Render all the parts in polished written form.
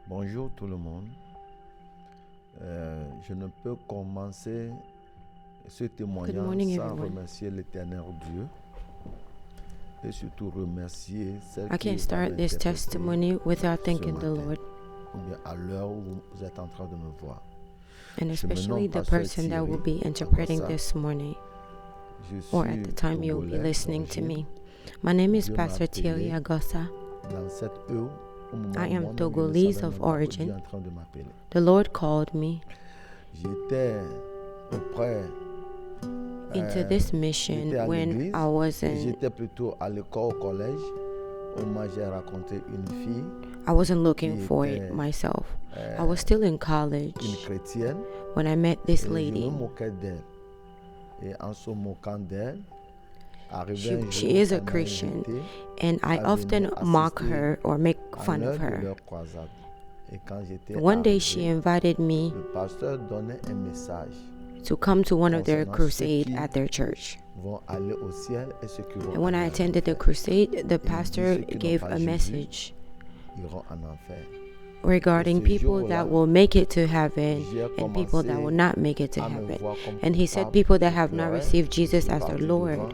Bonjour tout le monde. Je ne peux commencer ce témoignage sans remercier l'Éternel Dieu et surtout remercier celle I can't start this testimony without thanking the Lord, ou bien à l'heure où vous êtes en train de me voir. and especially the person that will be interpreting this morning, or at the time you'll be listening to me. My name is Pastor Thierry AGOSSA. Dans cette heure, au moment I am où je ne Togolese savais of même pas que Dieu origin. est en train de m'appeler. The Lord called me J'étais auprès into this j'étais mission à when l'église, I was j'étais plutôt à l'école, au collège. Au moment j'ai rencontré une fille, I wasn't looking qui for était, it myself. I was still in une college chrétienne, when I met this et je lady. me moquais d'elle. Et en se moquant d'elle, arrivé She, un jour, she is a elle m'a Christian, invité and I à often venir mock assister her or make à fun l'un of de her. leurs croisades. Et quand j'étais One day she arrivé, invited me le pasteur donnait un message to come to one of their concernant ceux crusades qui at their church. vont aller au ciel et ceux qui vont And when aller I en attended the enfer. crusade, the Et il dit, pastor ceux qui n'ont gave pas a Jésus message iront en enfer. regarding Et ce people jour-là, that will make it to heaven j'ai and people that commencé will not make it to à me heaven. voir comme And he said coupable. people that Je have not pleurais, received je Jesus suis as their parti Lord devant,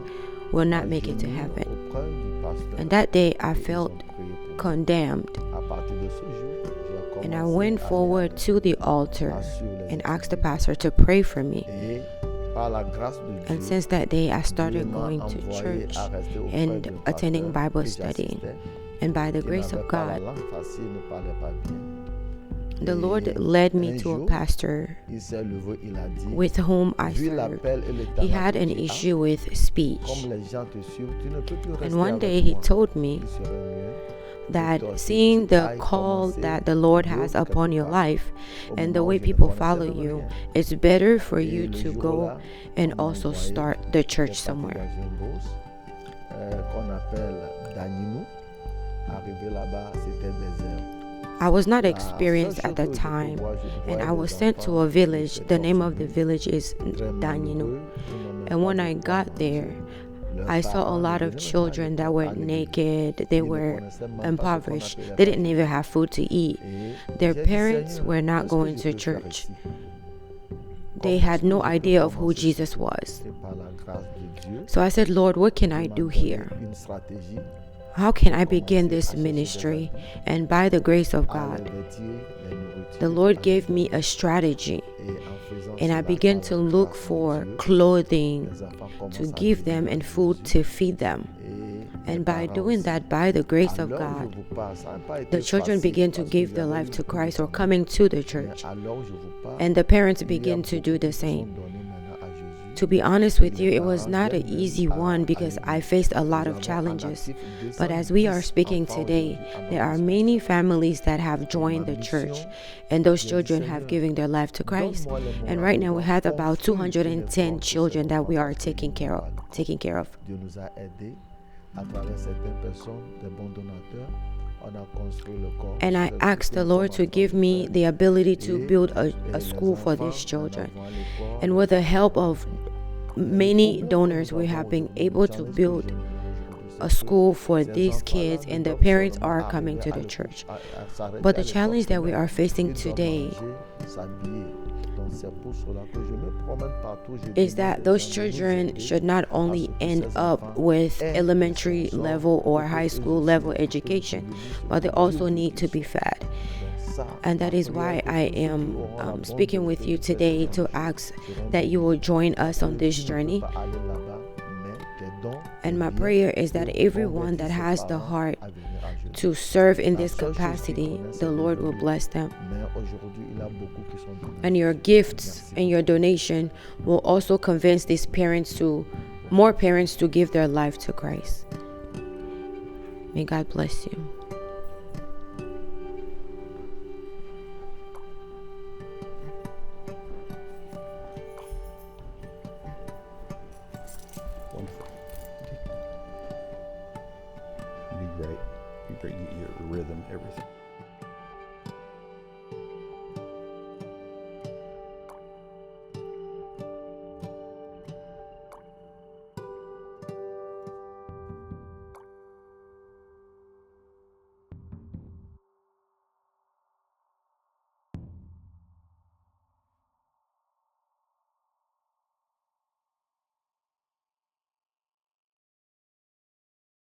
will not à make it to genoux heaven. auprès du pasteur. And that day I Et ils ont felt prié pour moi. condemned. À partir de ce jour, j'ai And I commencé went à forward aller to the altar assurer les and asked the Écritures. pastor to pray for me. Et par la grâce de And Dieu, since that day, I Dieu started m'a going to envoyé church à rester auprès and d'un attending pasteur Bible que study. j'assistais, And by the qui grace n'avait of pas la God, langue facile, ne parlait pas bien. the Lord Et led me un to a jour, pastor il s'est levé, il a dit, with whom I vu served. l'appel et le He talent had que an tu as, issue with speech. comme les gens te suivent, tu ne peux plus rester And one day avec he moi. told me Il serait mieux that que seeing tu the ailles call commencer that the Lord has d'autres upon quelque your part. life Au and the moment où way je ne people connaissais follow même you, rien. it's better for Et you le to go jour-là, and on m'a also envoyé, start the church j'étais somewhere. dans une bourse qu'on appelle Daninou. Arrivé là-bas, c'était désert. I was not La experienced seule at the chose que je time, pouvais voir, je and voyais I was des sent to enfants a qui village. étaient The name of the torturés, village is très Danyinu. malheureux, ils n'ont même And pas when de I quoi got there, manger. Leurs I saw a parents ne lot venaient of même pas children that were à l'église. naked, they Ils ne were connaissaient même pas ce qu'on impoverished, appelait they la didn't famille. even have food to eat. Et Their j'ai dit, parents Seigneur, were not qu'est-ce que going je to peux faire church. ici? They Comment had est-ce no que je peux idea of who commencer Jesus ceci? was. Et par la grâce de Dieu, So I said, Lord, what can I il m'a do donné here? une stratégie. How can I J'ai begin commencé à this chercher des ministry? habits, And by the grace of à God, les vêtir, les nourritures, the Lord à gave les me donner. a strategy, Et en faisant and I cela, began par to la look grâce de for Dieu, clothing les enfants to commencent à give them venir à and food Jésus. to feed them. Et les And by parents doing aussi. that, by the grace À of l'heure où God, je vous parle, ça n'a pas été the children facile begin to parce que give their j'avais life eu to beaucoup de Christ or familles. coming to the Mais church. à l'heure où je vous parle, And the parents il y a begin to do beaucoup the qui sont same. donnés maintenant à Jésus. To be honest with Les you, it was parents not an viennent easy même one à because I l'église. faced a lot Nous of avons en challenges. actif But as we are 210 speaking enfants today, aujourd'hui à there are notre many disposition. families that have Et joined ma the church, mission, and those j'ai dit, children have Seigneur, given their life to Christ. donne-moi les mots And à right now we pouvoir have about construire une 210 école pour ces children that we enfants are parce qu'ils taking n'ont care pas of. l'école. Taking care of. Dieu nous a aidés à travers certaines personnes, des bons donateurs. On a construit le corps. And I C'est ce asked que the nous Lord sommes to en train give de me faire. the ability to Et, build et a les school for enfants, these en children. avant l'école, And les with the help parents. of Et many le problème que donors, nous we avons have been aujourd'hui, le able to challenge que build j'ai aujourd'hui, a c'est que school for ces these enfants-là kids, ne and the doivent parents seulement are coming arriver to à the l'école, church. à s'arrêter But à the l'école challenge that we primaire. are facing Ils doivent today manger, s'habiller. Donc c'est pour cela que je me promène partout, je is demande that aux those gens de nous children aider should not à only ce que end ces up enfants with aient elementary des sponsors level or pour high que school eux level aussi puissent education, devenir ce but they que also Dieu veut need to qu'ils be soient. fed. Donc ça, And ma that is prière why est que I tous ceux qui am auront la bonne speaking with volonté you de faire today ce to genre de ask choses seront that you bénis. will join us on Ceux this qui ne journey. peuvent pas aller là-bas, mais tes dons, And tes my biens, prayer is that eux everyone that convertissent has ses the parents heart à venir à Jésus. to serve in La this seule chose qu'ils capacity, connaissent, the c'est de Lord will donner. bless them. Mais aujourd'hui, il y a beaucoup qui sont donnés. And your gifts and your donation will also convince these parents to, more parents to give their life to Christ. May God bless you. Wonderful. You do great. You do great. Your rhythm, everything.